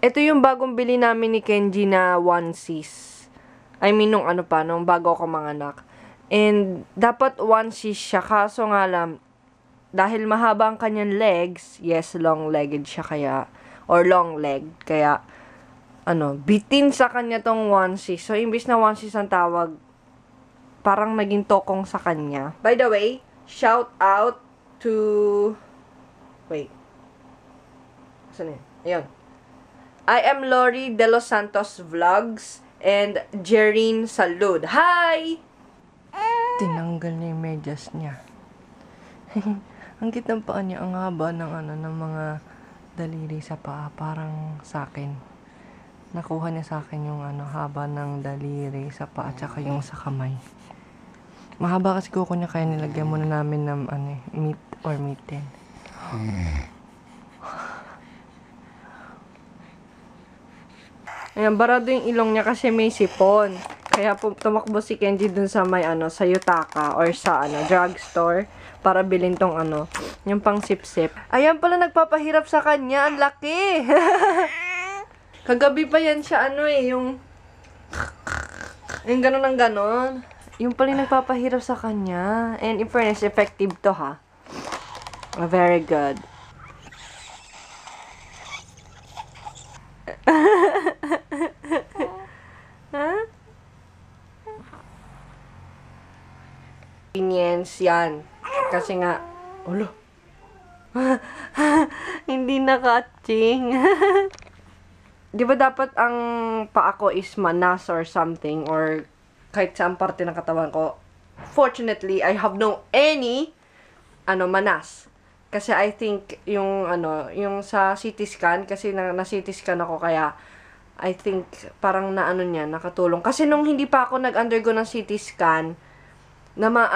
Ito yung bagong bili namin ni Kenji na onesies. I mean, nung bago ako manganak. And, dapat onesies siya. Kaso nga lang, dahil mahaba ang kanyang legs, yes, long-legged siya kaya, or long-leg, kaya, bitin sa kanya tong onesies. So, imbis na onesies ang tawag, parang naging tokong sa kanya. By the way, shout out to, wait, saan yun? Ayun. I am Lori De Los Santos Vlogs and Jerine Salud. Hi! Tinanggal niya yung medyas niya. Ang cute ng paa niya. Ang haba ng ng mga daliri sa paa. Parang sa akin. Nakuha niya sa akin yung haba ng daliri sa paa at saka yung sa kamay. Mahaba kasi kuko niya kaya nilagyan muna namin ng meat or mitten. Ayan, barado yung ilong niya kasi may sipon. Kaya tumakbo si Kenji dun sa may sa Yutaka or sa drugstore para bilhin tong yung pang sip-sip. Ayan pala nagpapahirap sa kanya, ang laki. Kagabi pa yan siya yung ganon ng ganon. Yung pala yung nagpapahirap sa kanya. And in fairness, effective to ha. Very good. Convenience yan. Kasi nga, ulo. Hindi na-catching. Di ba dapat ang paa ko is manas or something or kahit saan parte ng katawan ko? Fortunately, I have no any manas. Kasi I think yung yung sa CT scan kasi na CT scan ako kaya I think parang niya nakatulong. Kasi nung hindi pa ako nag-undergo ng CT scan, naman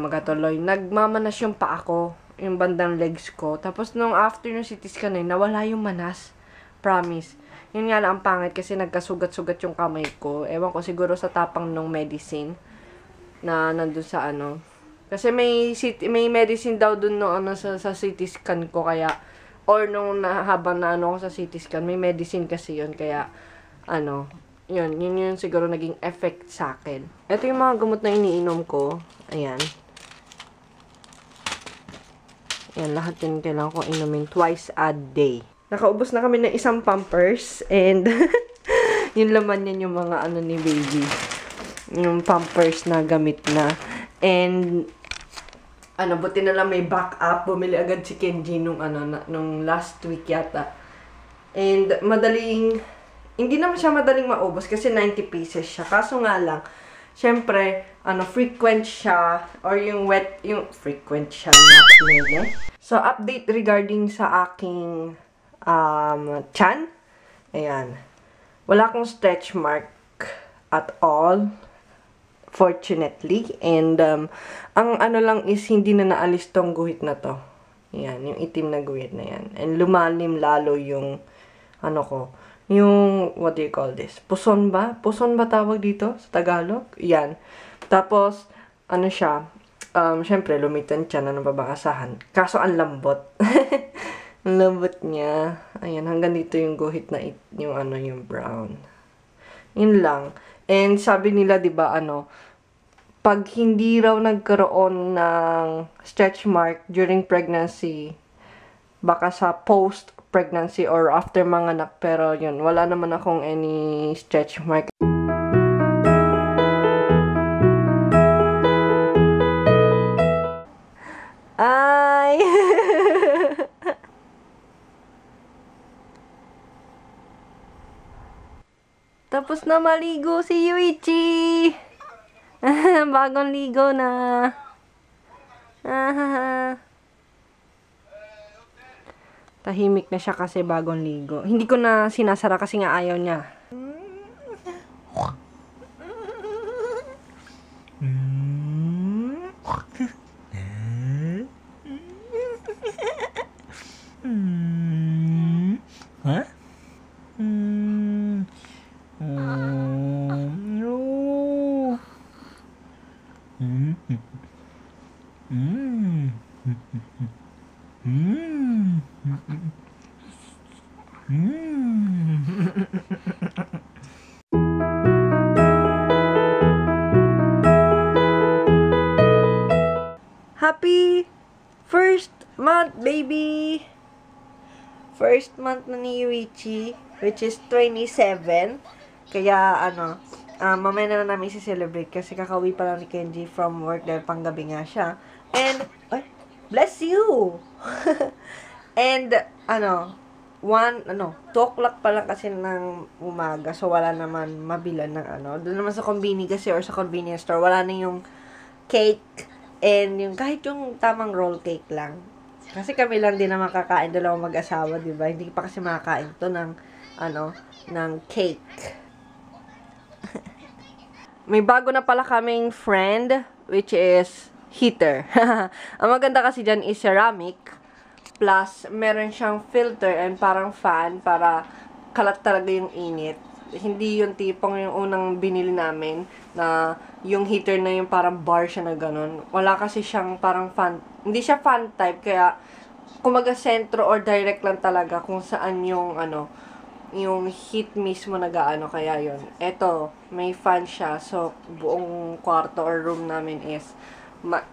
magatuloy. Nagmamanas yung paa ko, yung bandang legs ko. Tapos nung after ng CT scan nawala yung manas. Promise. Yun nga lang ang pangit kasi nagkasugat-sugat yung kamay ko. Ewan ko siguro sa tapang ng medicine na nandun sa Kasi may medicine daw dun no sa CT scan ko kaya or nung habang na ako sa CT scan may medicine kasi yun kaya yun siguro naging effect sa akin. Ito yung mga gamot na iniinom ko. Ayan. Ayan, lahat yun kailangan ko inumin twice a day. Nakaubos na kami ng isang Pampers and yung laman yan yung mga ni baby. Yung Pampers na gamit na. And buti na lang may backup. Bumili agad si Kenji nung last week yata. And hindi naman siya madaling maubos kasi 90 pieces siya. Kaso nga lang, syempre, frequent siya or yung frequent siya not. So, update regarding sa aking chan. Ayan. Wala akong stretch mark at all. Fortunately. And, ang lang is hindi na naalis tong guhit na to. Ayan, yung itim na guhit na yan. And lumalim lalo yung, yung, what do you call this? Puson ba? Puson ba tawag dito sa Tagalog? Yan. Tapos, siya, syempre, lumitan siya na nababangasahan. Kaso, ang lambot. Ang lambot niya. Ayan, hanggang dito yung guhit na, yung brown. Yun lang. And sabi nila, di ba, pag hindi raw nagkaroon ng stretch mark during pregnancy, baka sa post-pregnancy or after manganak, pero yun, wala naman akong any stretch mark. Ay! Tapos na maligo si Yuichi! Bagong ligo na. Tahimik na siya kasi bagong ligo. Hindi ko na sinasara kasi nga ayaw niya. Huh? No. happy first month, baby! First month na ni Yuichi, which is 27. Kaya, mamaya na lang namin i-celebrate kasi kakauwi pa lang ni Kenji from work dahil panggabi nga siya. And, bless you! And, 2 o'clock pa lang kasi ng umaga, so wala naman mabilan ng doon naman sa combini kasi or sa convenience store, wala na yung cake and yung kahit yung tamang roll cake lang. Kasi kami lang din na makakain, dalawang mag-asawa, di ba? Hindi pa kasi makakain to ng, ng cake. May bago na pala kaming friend, which is heater. Ang maganda kasi dyan is ceramic, plus meron siyang filter and parang fan para kalat talaga yung init. Hindi yung tipong yung unang binili namin na yung heater na yung parang bar siya na ganun. Wala kasi siyang parang fan. Hindi siya fan type, kaya kumaga sentro or direct lang talaga kung saan yung yung heat mismo nagaano, kaya yun. Eto, may fan siya. So, buong kwarto or room namin is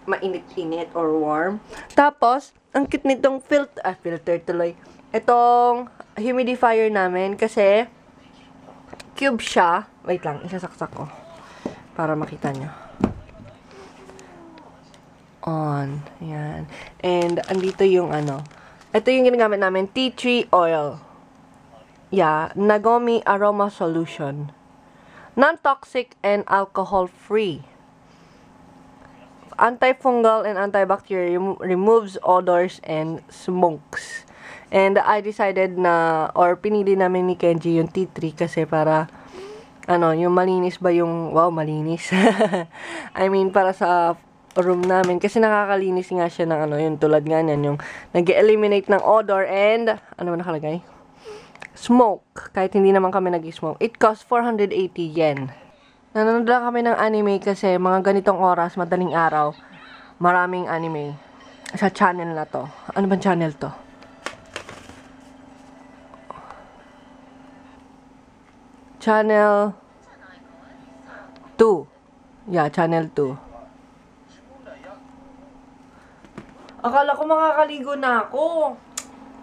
mainit-init or warm. Tapos, ang cute nitong filter tuloy. Itong humidifier namin kasi cube siya. Wait lang, isasaksak ko para makita nyo. On. Yan. And, andito yung ito yung ginagamit namin, tea tree oil. Yeah, Nagomi Aroma Solution. Non-toxic and alcohol-free. Antifungal and antibacterial, removes odors and smokes. And I decided or pinili namin ni Kenji yung tea tree kasi para, yung malinis ba yung, wow, malinis. I mean, para sa room namin. Kasi nakakalinis nga siya ng yung tulad nga niyan, yung nag-eliminate ng odor and, ano ba nakalagay? Smoke. Kahit hindi naman kami nag-smoke. It costs 480 yen. Nanonood lang kami ng anime kasi mga ganitong oras, madaling araw, maraming anime sa channel na to. Ano bang channel to? Channel 2. Yeah, channel 2. Akala ko makakaligo na ako.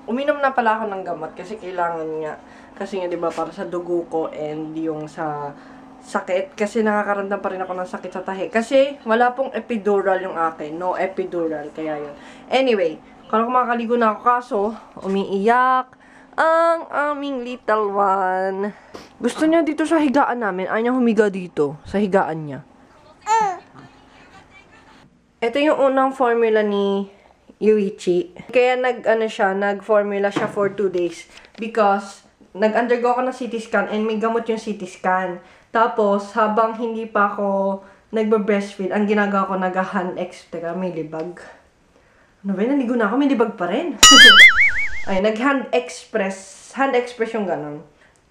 Uminom na pala ako ng gamot kasi kailangan nga. Kasi nga, di ba, para sa dugo ko and yung sa sakit. Kasi nakakaramdam pa rin ako ng sakit sa tahi. Kasi wala pong epidural yung akin. No epidural. Kaya yun. Anyway, akala ko makakaligo na ako kaso umiiyak ang aming little one. Gusto niya dito sa higaan namin. Ayaw niya humiga dito sa higaan niya. Ito yung unang formula ni Yuichi. Kaya nag-formula siya for 2 days. Because, nag-undergo ako ng CT scan and may gamot yung CT scan. Tapos, habang hindi pa ako nagbe-breastfeed, ang ginagawa ko, nag-hand teka, may libag. Ano ba yun? Naligo na ako, may libag pa rin. Ay, nag-hand express yung ganun.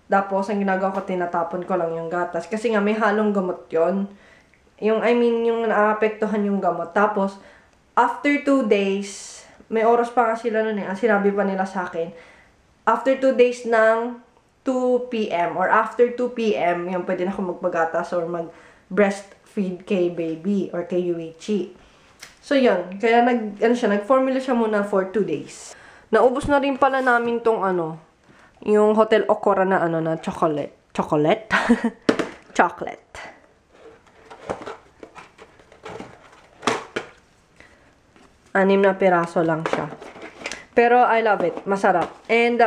Tapos, ang ginagawa ko, tinatapon ko lang yung gatas. Kasi nga, may halong gamot yon. Yung naapektuhan yung gamot. Tapos, after 2 days, may oras pa nga sila nun ang sinabi pa nila sa akin, after 2 days ng 2 p.m. or after 2 p.m., yung pwede na ako magpagatas or mag-breastfeed kay baby or kay Yuichi. So, yun. Kaya nag-formula siya muna for 2 days. Naubos na rin pala namin tong yung Hotel Okura na na chocolate. Chocolate? Chocolate. Anim na piraso lang siya. Pero I love it. Masarap. And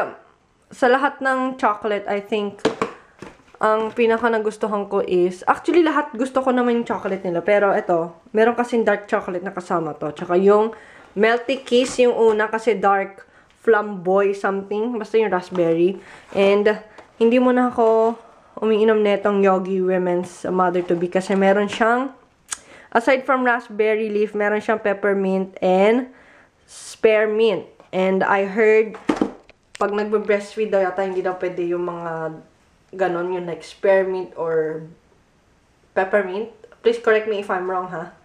sa lahat ng chocolate, I think, ang pinaka nagustuhan ko is, actually lahat gusto ko naman yung chocolate nila. Pero ito, meron kasing dark chocolate na kasama to. Tsaka yung Melty Kiss, yung una kasi dark flamboy something. Basta yung raspberry. And hindi mo na ako umiinom netong Yogi Women's Mother-to-Be kasi meron siyang, aside from raspberry leaf, meron siyang peppermint and spearmint. And I heard, pag nagbe-breastfeed daw yata, hindi daw pwede yung mga ganon, yung like spearmint or peppermint. Please correct me if I'm wrong, ha?